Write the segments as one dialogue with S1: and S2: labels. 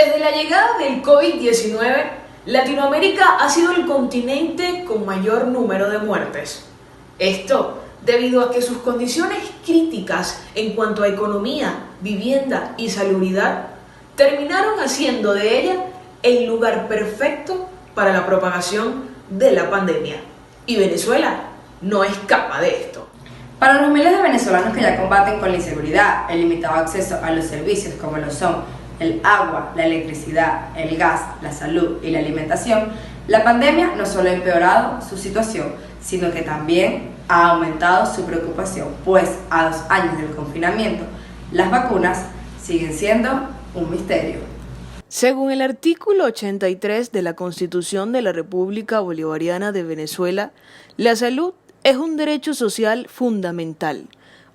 S1: Desde la llegada del COVID-19, Latinoamérica ha sido el continente con mayor número de muertes. Esto debido a que sus condiciones críticas en cuanto a economía, vivienda y salubridad terminaron haciendo de ella el lugar perfecto para la propagación de la pandemia. Y Venezuela no escapa de esto.
S2: Para los miles de venezolanos que ya combaten con la inseguridad, el limitado acceso a los servicios como lo son el agua, la electricidad, el gas, la salud y la alimentación, la pandemia no solo ha empeorado su situación, sino que también ha aumentado su preocupación, pues a 2 años del confinamiento, las vacunas siguen siendo un misterio.
S1: Según el artículo 83 de la Constitución de la República Bolivariana de Venezuela, la salud es un derecho social fundamental,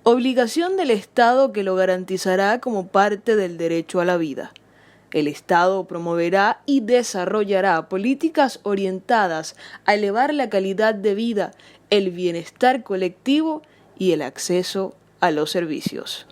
S1: obligación del Estado que lo garantizará como parte del derecho a la vida. El Estado promoverá y desarrollará políticas orientadas a elevar la calidad de vida, el bienestar colectivo y el acceso a los servicios.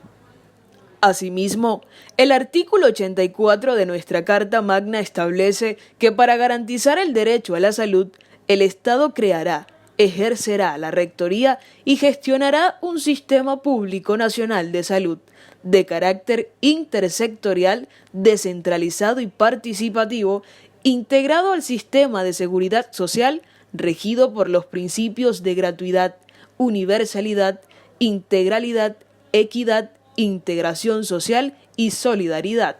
S1: Asimismo, el artículo 84 de nuestra Carta Magna establece que para garantizar el derecho a la salud, el Estado creará, ejercerá la rectoría y gestionará un sistema público nacional de salud de carácter intersectorial, descentralizado y participativo, integrado al sistema de seguridad social, regido por los principios de gratuidad, universalidad, integralidad, equidad, integración social y solidaridad.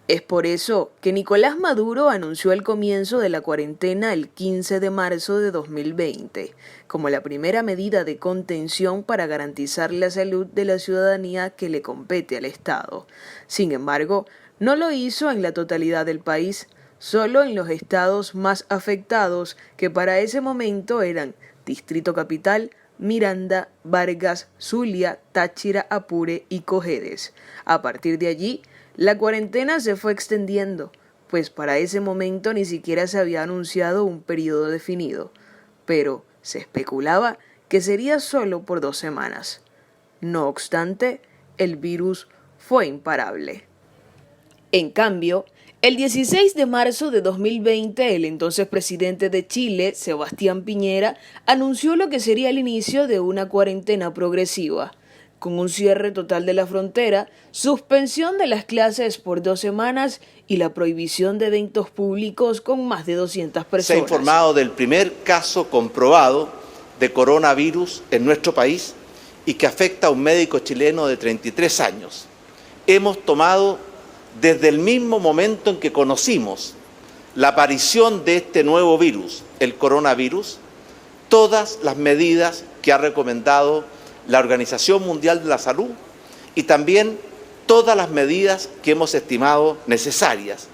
S1: Es por eso que Nicolás Maduro anunció el comienzo de la cuarentena el 15 de marzo de 2020, como la primera medida de contención para garantizar la salud de la ciudadanía que le compete al Estado. Sin embargo, no lo hizo en la totalidad del país, solo en los estados más afectados, que para ese momento eran Distrito Capital, Miranda, Vargas, Zulia, Táchira, Apure y Cojedes. A partir de allí, la cuarentena se fue extendiendo, pues para ese momento ni siquiera se había anunciado un periodo definido, pero se especulaba que sería solo por 2 semanas. No obstante, el virus fue imparable. En cambio, el 16 de marzo de 2020, el entonces presidente de Chile, Sebastián Piñera, anunció lo que sería el inicio de una cuarentena progresiva, con un cierre total de la frontera, suspensión de las clases por 2 semanas y la prohibición de eventos públicos con más de 200 personas.
S3: Se ha informado del primer caso comprobado de coronavirus en nuestro país y que afecta a un médico chileno de 33 años. Hemos tomado desde el mismo momento en que conocimos la aparición de este nuevo virus, el coronavirus, todas las medidas que ha recomendado la Organización Mundial de la Salud y también todas las medidas que hemos estimado necesarias.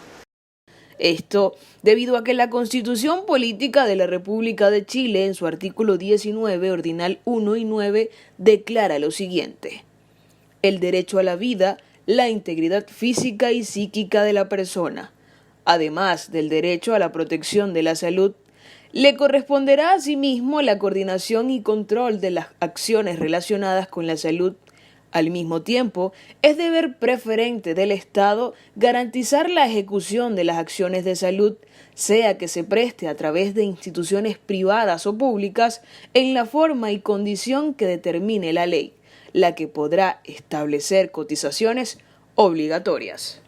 S1: Esto debido a que la Constitución Política de la República de Chile, en su artículo 19, ordinal 1 y 9, declara lo siguiente: el derecho a la vida, la integridad física y psíquica de la persona, además del derecho a la protección de la salud. Le corresponderá asimismo la coordinación y control de las acciones relacionadas con la salud. Al mismo tiempo, es deber preferente del Estado garantizar la ejecución de las acciones de salud, sea que se preste a través de instituciones privadas o públicas, en la forma y condición que determine la ley, la que podrá establecer cotizaciones obligatorias.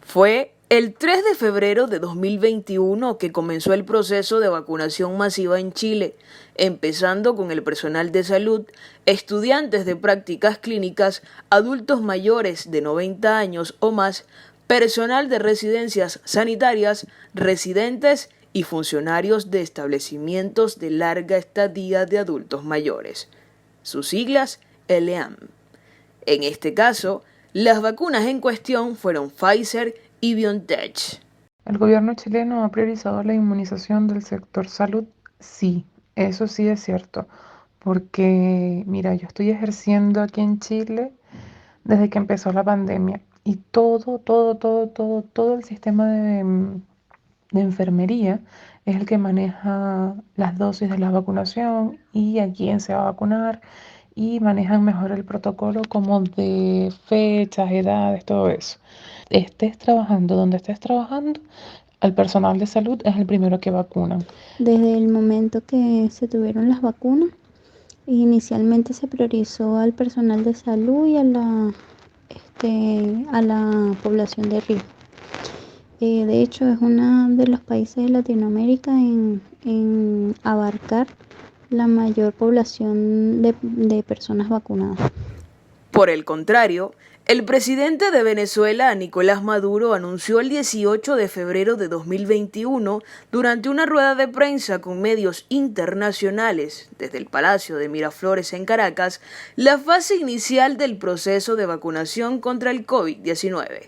S1: Fue el 3 de febrero de 2021 que comenzó el proceso de vacunación masiva en Chile, empezando con el personal de salud, estudiantes de prácticas clínicas, adultos mayores de 90 años o más, personal de residencias sanitarias, residentes y funcionarios de establecimientos de larga estadía de adultos mayores. Sus siglas, LEAM. En este caso, las vacunas en cuestión fueron Pfizer y BioNTech.
S4: ¿El gobierno chileno ha priorizado la inmunización del sector salud? Sí, eso sí es cierto, porque mira, yo estoy ejerciendo aquí en Chile desde que empezó la pandemia y todo el sistema de enfermería es el que maneja las dosis de la vacunación y a quién se va a vacunar y manejan mejor el protocolo como de fechas, edades, todo eso. Estés trabajando donde estés trabajando, el personal de salud es el primero que vacunan.
S5: Desde el momento que se tuvieron las vacunas, inicialmente se priorizó al personal de salud y a la población de riesgo. De hecho, es uno de los países de Latinoamérica en abarcar la mayor población de personas vacunadas.
S1: Por el contrario, el presidente de Venezuela, Nicolás Maduro, anunció el 18 de febrero de 2021, durante una rueda de prensa con medios internacionales desde el Palacio de Miraflores en Caracas, la fase inicial del proceso de vacunación contra el COVID-19.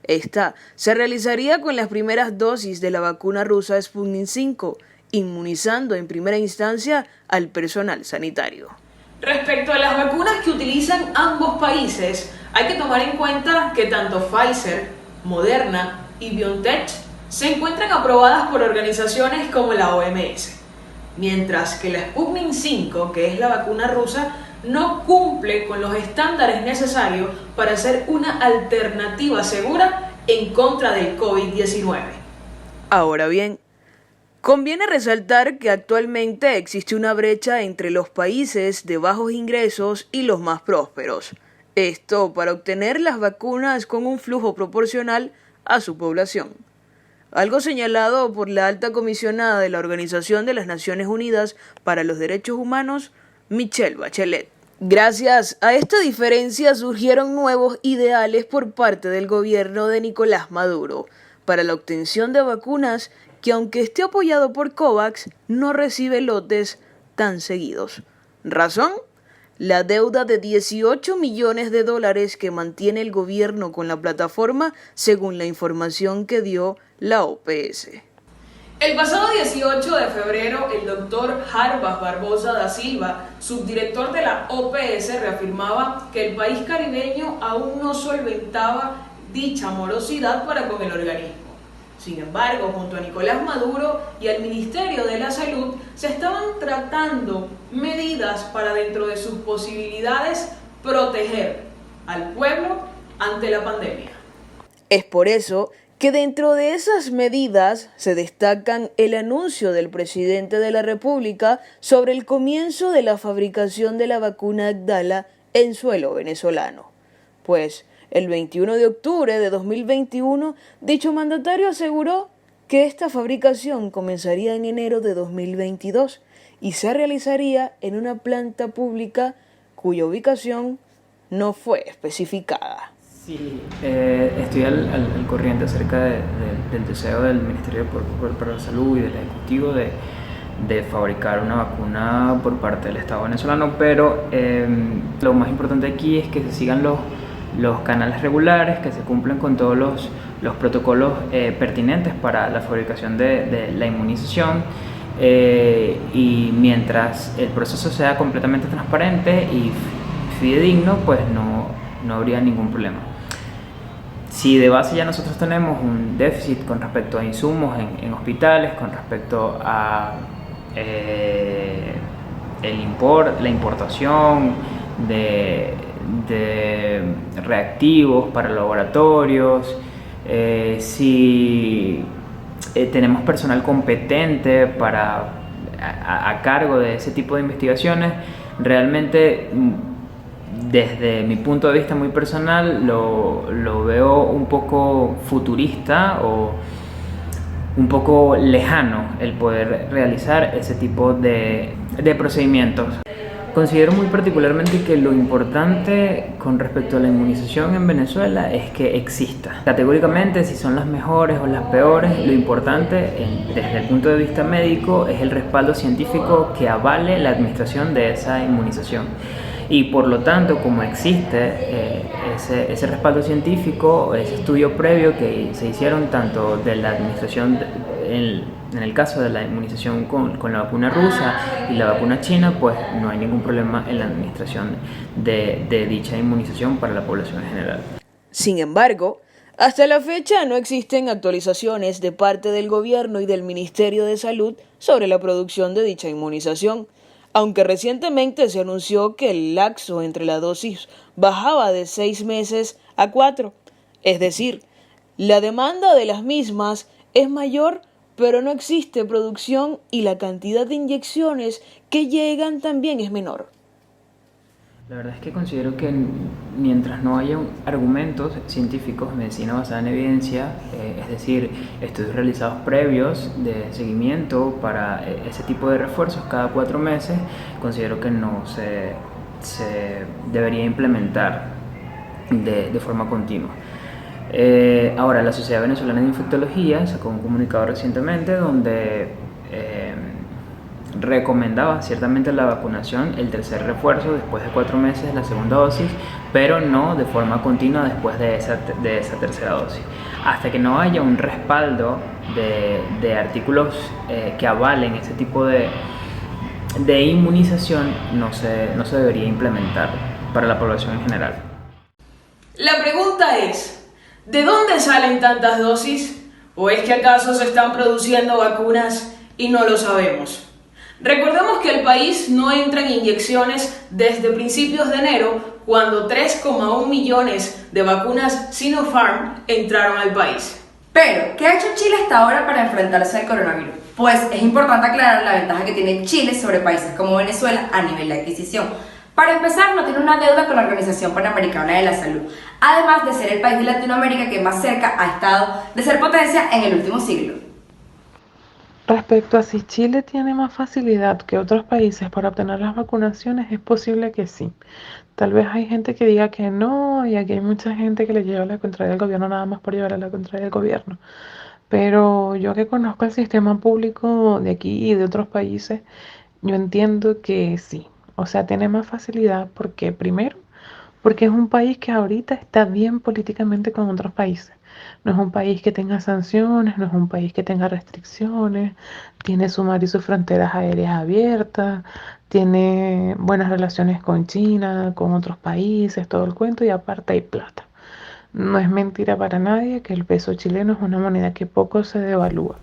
S1: Esta se realizaría con las primeras dosis de la vacuna rusa Sputnik V, inmunizando en primera instancia al personal sanitario. Respecto a las vacunas que utilizan ambos países, hay que tomar en cuenta que tanto Pfizer, Moderna y BioNTech se encuentran aprobadas por organizaciones como la OMS, mientras que la Sputnik V, que es la vacuna rusa, no cumple con los estándares necesarios para ser una alternativa segura en contra del COVID-19. Ahora bien, conviene resaltar que actualmente existe una brecha entre los países de bajos ingresos y los más prósperos. Esto para obtener las vacunas con un flujo proporcional a su población. Algo señalado por la alta comisionada de la Organización de las Naciones Unidas para los Derechos Humanos, Michelle Bachelet. Gracias a esta diferencia surgieron nuevos ideales por parte del gobierno de Nicolás Maduro para la obtención de vacunas que, aunque esté apoyado por COVAX, no recibe lotes tan seguidos. ¿Razón? La deuda de $18 millones que mantiene el gobierno con la plataforma, según la información que dio la OPS. El pasado 18 de febrero, el doctor Jarbas Barbosa da Silva, subdirector de la OPS, reafirmaba que el país caribeño aún no solventaba dicha morosidad para con el organismo. Sin embargo, junto a Nicolás Maduro y al Ministerio de la Salud, se estaban tratando medidas para, dentro de sus posibilidades, proteger al pueblo ante la pandemia. Es por eso que dentro de esas medidas se destacan el anuncio del presidente de la República sobre el comienzo de la fabricación de la vacuna Abdala en suelo venezolano. Pues el 21 de octubre de 2021, dicho mandatario aseguró que esta fabricación comenzaría en enero de 2022 y se realizaría en una planta pública cuya ubicación no fue especificada.
S6: Sí, estoy al corriente acerca del deseo del Ministerio para la Salud y del Ejecutivo de fabricar una vacuna por parte del Estado venezolano, pero lo más importante aquí es que se sigan los canales regulares, que se cumplan con todos los protocolos pertinentes para la fabricación de la inmunización, y mientras el proceso sea completamente transparente y fidedigno, pues no habría ningún problema. Si de base ya nosotros tenemos un déficit con respecto a insumos en hospitales, con respecto a la importación de reactivos para laboratorios, si tenemos personal competente a cargo de ese tipo de investigaciones, realmente desde mi punto de vista muy personal lo veo un poco futurista o un poco lejano el poder realizar ese tipo de procedimientos. Considero muy particularmente que lo importante con respecto a la inmunización en Venezuela es que exista. Categóricamente, si son las mejores o las peores, lo importante desde el punto de vista médico es el respaldo científico que avale la administración de esa inmunización. Y por lo tanto, como existe ese respaldo científico, ese estudio previo que se hicieron tanto de la administración, en el caso de la inmunización con la vacuna rusa y la vacuna china, pues no hay ningún problema en la administración de dicha inmunización para la población en general.
S1: Sin embargo, hasta la fecha no existen actualizaciones de parte del gobierno y del Ministerio de Salud sobre la producción de dicha inmunización. Aunque recientemente se anunció que el lapso entre la dosis bajaba de 6 meses a 4, es decir, la demanda de las mismas es mayor, pero no existe producción y la cantidad de inyecciones que llegan también es menor.
S6: La verdad es que considero que mientras no haya argumentos científicos, medicina basada en evidencia, es decir, estudios realizados previos de seguimiento para ese tipo de refuerzos cada 4 meses, considero que no se debería implementar de forma continua. Ahora, la Sociedad Venezolana de Infectología sacó un comunicado recientemente donde recomendaba ciertamente la vacunación, el tercer refuerzo después de 4 meses de la segunda dosis, pero no de forma continua después de esa tercera dosis. Hasta que no haya un respaldo de artículos que avalen ese tipo de inmunización, no se debería implementar para la población en general.
S1: La pregunta es, ¿de dónde salen tantas dosis? ¿O es que acaso se están produciendo vacunas y no lo sabemos? Recordemos que el país no entra en inyecciones desde principios de enero, cuando 3,1 millones de vacunas Sinopharm entraron al país.
S2: Pero, ¿qué ha hecho Chile hasta ahora para enfrentarse al coronavirus? Pues es importante aclarar la ventaja que tiene Chile sobre países como Venezuela a nivel de adquisición. Para empezar, no tiene una deuda con la Organización Panamericana de la Salud, además de ser el país de Latinoamérica que más cerca ha estado de ser potencia en el último siglo.
S4: Respecto a si Chile tiene más facilidad que otros países para obtener las vacunaciones, es posible que sí. Tal vez hay gente que diga que no, y aquí hay mucha gente que le lleva la contraria al gobierno nada más por llevar a la contraria al gobierno. Pero yo que conozco el sistema público de aquí y de otros países, yo entiendo que sí. O sea, tiene más facilidad porque, primero, porque es un país que ahorita está bien políticamente con otros países. No es un país que tenga sanciones, no es un país que tenga restricciones, tiene su mar y sus fronteras aéreas abiertas, tiene buenas relaciones con China, con otros países, todo el cuento, y aparte hay plata. No es mentira para nadie que el peso chileno es una moneda que poco se devalúa.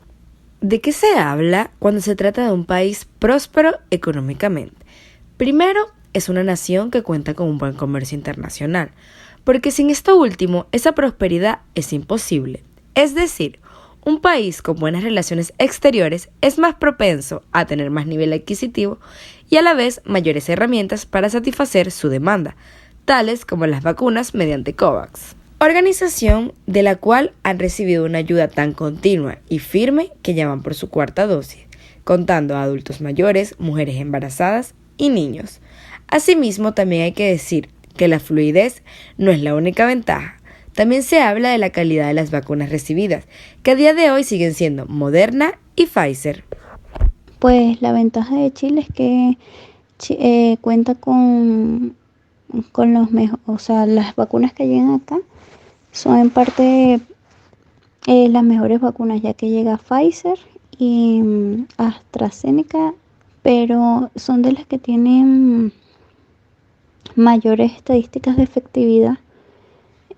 S7: ¿De qué se habla cuando se trata de un país próspero económicamente? Primero, es una nación que cuenta con un buen comercio internacional, porque sin esto último, esa prosperidad es imposible. Es decir, un país con buenas relaciones exteriores es más propenso a tener más nivel adquisitivo y a la vez mayores herramientas para satisfacer su demanda, tales como las vacunas mediante COVAX, organización de la cual han recibido una ayuda tan continua y firme que ya van por su 4ª dosis, contando a adultos mayores, mujeres embarazadas y niños. Asimismo, también hay que decir que la fluidez no es la única ventaja. También se habla de la calidad de las vacunas recibidas, que a día de hoy siguen siendo Moderna y Pfizer.
S5: Pues la ventaja de Chile es que cuenta con los mejores, o sea, las vacunas que llegan acá son en parte las mejores vacunas, ya que llega Pfizer y AstraZeneca, pero son de las que tienen mayores estadísticas de efectividad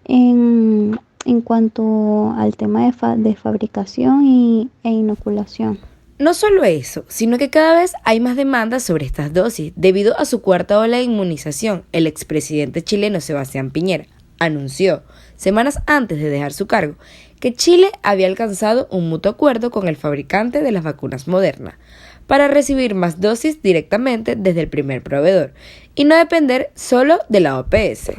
S5: en cuanto al tema de fabricación e inoculación.
S7: No solo eso, sino que cada vez hay más demandas sobre estas dosis. Debido a su 4ª ola de inmunización, el expresidente chileno Sebastián Piñera anunció, semanas antes de dejar su cargo, que Chile había alcanzado un mutuo acuerdo con el fabricante de las vacunas Moderna para recibir más dosis directamente desde el primer proveedor y no depender solo de la OPS.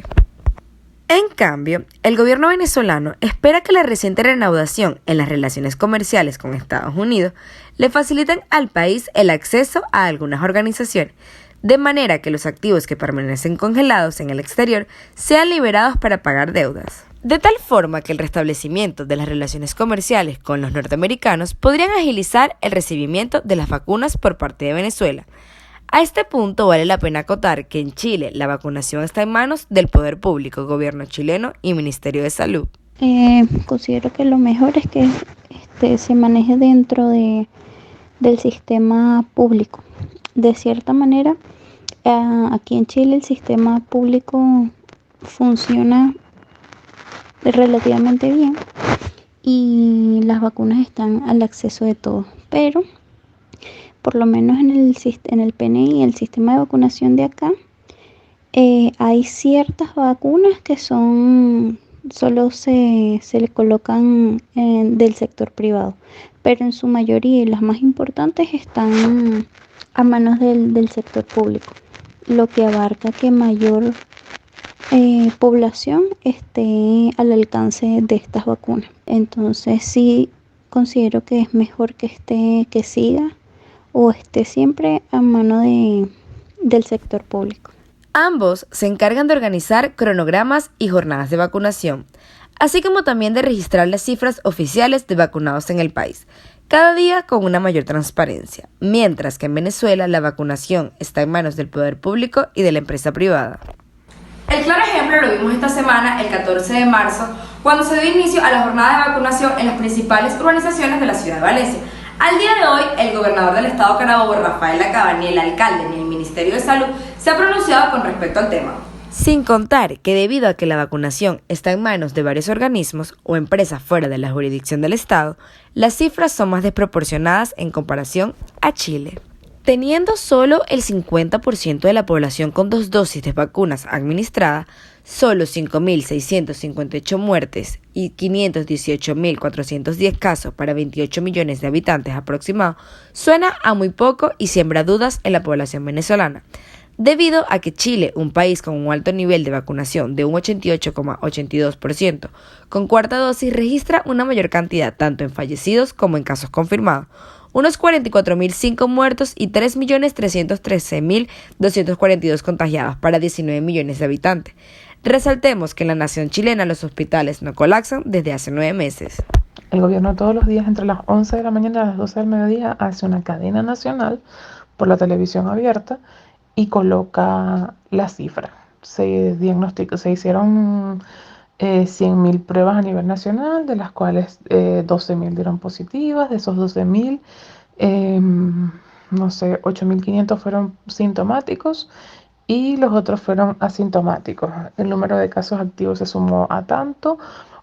S7: En cambio, el gobierno venezolano espera que la reciente reanudación en las relaciones comerciales con Estados Unidos le faciliten al país el acceso a algunas organizaciones, de manera que los activos que permanecen congelados en el exterior sean liberados para pagar deudas. De tal forma que el restablecimiento de las relaciones comerciales con los norteamericanos podrían agilizar el recibimiento de las vacunas por parte de Venezuela. A este punto vale la pena acotar que en Chile la vacunación está en manos del poder público, gobierno chileno y Ministerio de Salud.
S5: Considero que lo mejor es que se maneje dentro del sistema público. De cierta manera, aquí en Chile el sistema público funciona relativamente bien y las vacunas están al acceso de todos, pero por lo menos en el PNI, el sistema de vacunación de acá, hay ciertas vacunas que solo se le colocan del sector privado, pero en su mayoría y las más importantes están a manos del sector público, lo que abarca que mayor población esté al alcance de estas vacunas. Entonces sí considero que es mejor que siga o esté siempre a mano del sector público.
S7: Ambos se encargan de organizar cronogramas y jornadas de vacunación, así como también de registrar las cifras oficiales de vacunados en el país, cada día con una mayor transparencia, mientras que en Venezuela la vacunación está en manos del poder público y de la empresa privada.
S2: El claro ejemplo lo vimos esta semana, el 14 de marzo, cuando se dio inicio a la jornada de vacunación en las principales urbanizaciones de la ciudad de Valencia. Al día de hoy, el gobernador del estado Carabobo, Rafael Lacaba, ni el alcalde ni el Ministerio de Salud se ha pronunciado con respecto al tema.
S7: Sin contar que debido a que la vacunación está en manos de varios organismos o empresas fuera de la jurisdicción del Estado, las cifras son más desproporcionadas en comparación a Chile. Teniendo solo el 50% de la población con 2 dosis de vacunas administradas, solo 5.658 muertes y 518.410 casos para 28 millones de habitantes aproximados, suena a muy poco y siembra dudas en la población venezolana. Debido a que Chile, un país con un alto nivel de vacunación de un 88,82%, con cuarta dosis registra una mayor cantidad tanto en fallecidos como en casos confirmados, unos 44.005 muertos y 3.313.242 contagiados para 19 millones de habitantes. Resaltemos que en la nación chilena los hospitales no colapsan desde hace 9 meses.
S4: El gobierno todos los días entre las 11 de la mañana a las 12 del mediodía hace una cadena nacional por la televisión abierta y coloca la cifra. Se hicieron 100.000 pruebas a nivel nacional, de las cuales 12.000 dieron positivas. De esos 12.000, 8.500 fueron sintomáticos y los otros fueron asintomáticos. El número de casos activos se sumó a tanto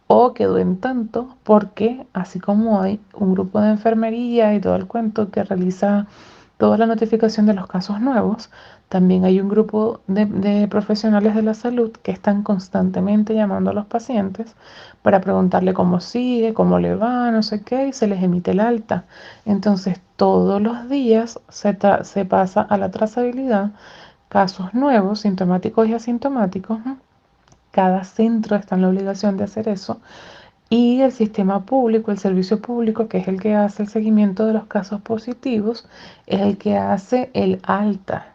S4: o quedó en tanto porque así como hay un grupo de enfermería y todo el cuento que realiza toda la notificación de los casos nuevos, también hay un grupo de profesionales de la salud que están constantemente llamando a los pacientes para preguntarle cómo sigue, cómo le va, no sé qué, y se les emite el alta. Entonces todos los días se pasa a la trazabilidad casos nuevos, sintomáticos y asintomáticos. Cada centro está en la obligación de hacer eso. Y el sistema público, el servicio público, que es el que hace el seguimiento de los casos positivos, es el que hace el alta.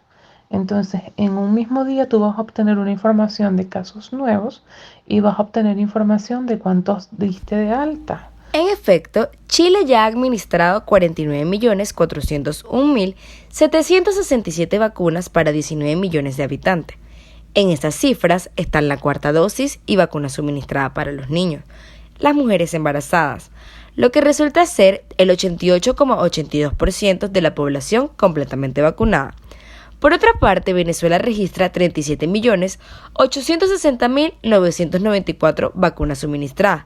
S4: Entonces, en un mismo día tú vas a obtener una información de casos nuevos y vas a obtener información de cuántos diste de alta.
S7: En efecto, Chile ya ha administrado 49.401.767 vacunas para 19 millones de habitantes. En estas cifras están la cuarta dosis y vacuna suministrada para los niños, las mujeres embarazadas, lo que resulta ser el 88,82% de la población completamente vacunada. Por otra parte, Venezuela registra 37.860.994 vacunas suministradas,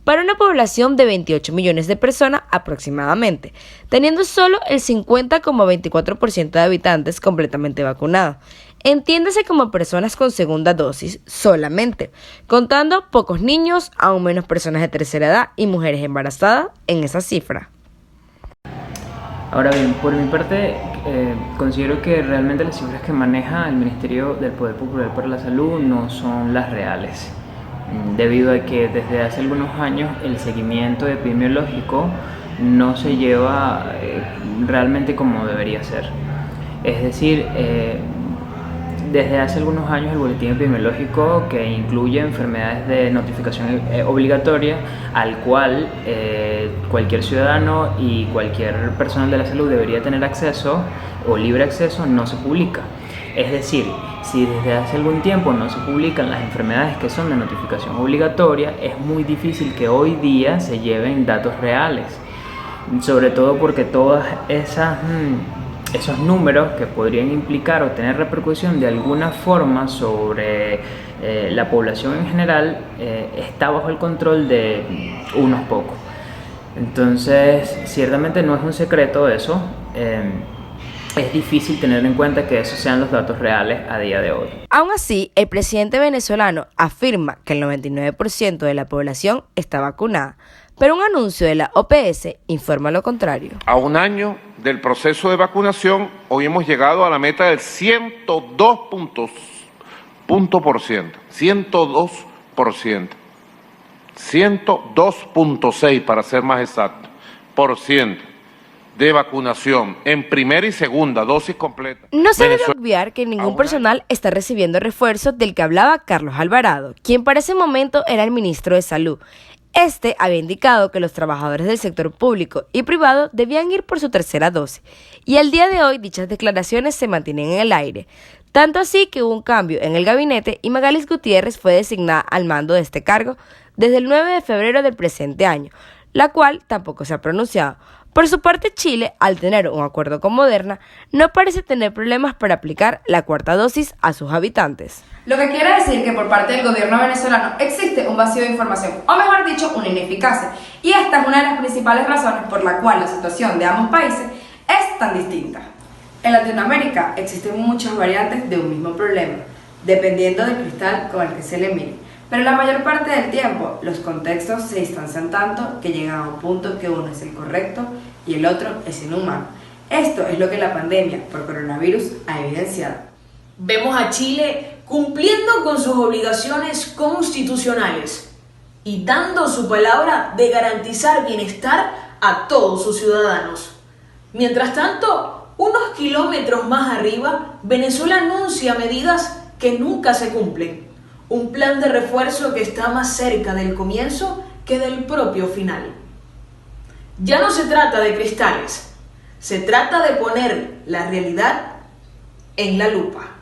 S7: para una población de 28 millones de personas aproximadamente, teniendo solo el 50,24% de habitantes completamente vacunados. Entiéndase como personas con segunda dosis solamente, contando pocos niños, aún menos personas de tercera edad y mujeres embarazadas en esa cifra.
S6: Ahora bien, por mi parte, considero que realmente las cifras que maneja el Ministerio del Poder Popular para la Salud no son las reales, debido a que desde hace algunos años el seguimiento epidemiológico no se lleva realmente como debería ser. Es decir, desde hace algunos años el boletín epidemiológico, que incluye enfermedades de notificación obligatoria, al cual cualquier ciudadano y cualquier personal de la salud debería tener acceso o libre acceso, no se publica. Es decir, si desde hace algún tiempo no se publican las enfermedades que son de notificación obligatoria, es muy difícil que hoy día se lleven datos reales, sobre todo porque todas esos números que podrían implicar o tener repercusión de alguna forma sobre la población en general está bajo el control de unos pocos. Entonces, ciertamente no es un secreto eso. es difícil tener en cuenta que esos sean los datos reales a día de hoy.
S7: Aún así, el presidente venezolano afirma que el 99% de la población está vacunada, pero un anuncio de la OPS informa lo contrario.
S8: A un año del proceso de vacunación, hoy hemos llegado a la meta del 102%. 102.6 para ser más exacto, de vacunación en primera y segunda dosis completa.
S7: No se debe obviar que ningún personal está recibiendo refuerzos del que hablaba Carlos Alvarado, quien para ese momento era el ministro de Salud. Este había indicado que los trabajadores del sector público y privado debían ir por su tercera dosis, y al día de hoy dichas declaraciones se mantienen en el aire. Tanto así que hubo un cambio en el gabinete y Magalis Gutiérrez fue designada al mando de este cargo desde el 9 de febrero del presente año, la cual tampoco se ha pronunciado. Por su parte, Chile, al tener un acuerdo con Moderna, no parece tener problemas para aplicar la cuarta dosis a sus habitantes.
S2: Lo que quiere decir que por parte del gobierno venezolano existe un vacío de información, o mejor dicho, una ineficacia. Y esta es una de las principales razones por la cual la situación de ambos países es tan distinta. En Latinoamérica existen muchas variantes de un mismo problema, dependiendo del cristal con el que se le mire. Pero la mayor parte del tiempo, los contextos se distancian tanto que llegan a un punto que uno es el correcto y el otro es inhumano. Esto es lo que la pandemia por coronavirus ha evidenciado.
S1: Vemos a Chile cumpliendo con sus obligaciones constitucionales y dando su palabra de garantizar bienestar a todos sus ciudadanos. Mientras tanto, unos kilómetros más arriba, Venezuela anuncia medidas que nunca se cumplen. Un plan de refuerzo que está más cerca del comienzo que del propio final. Ya no se trata de cristales, se trata de poner la realidad en la lupa.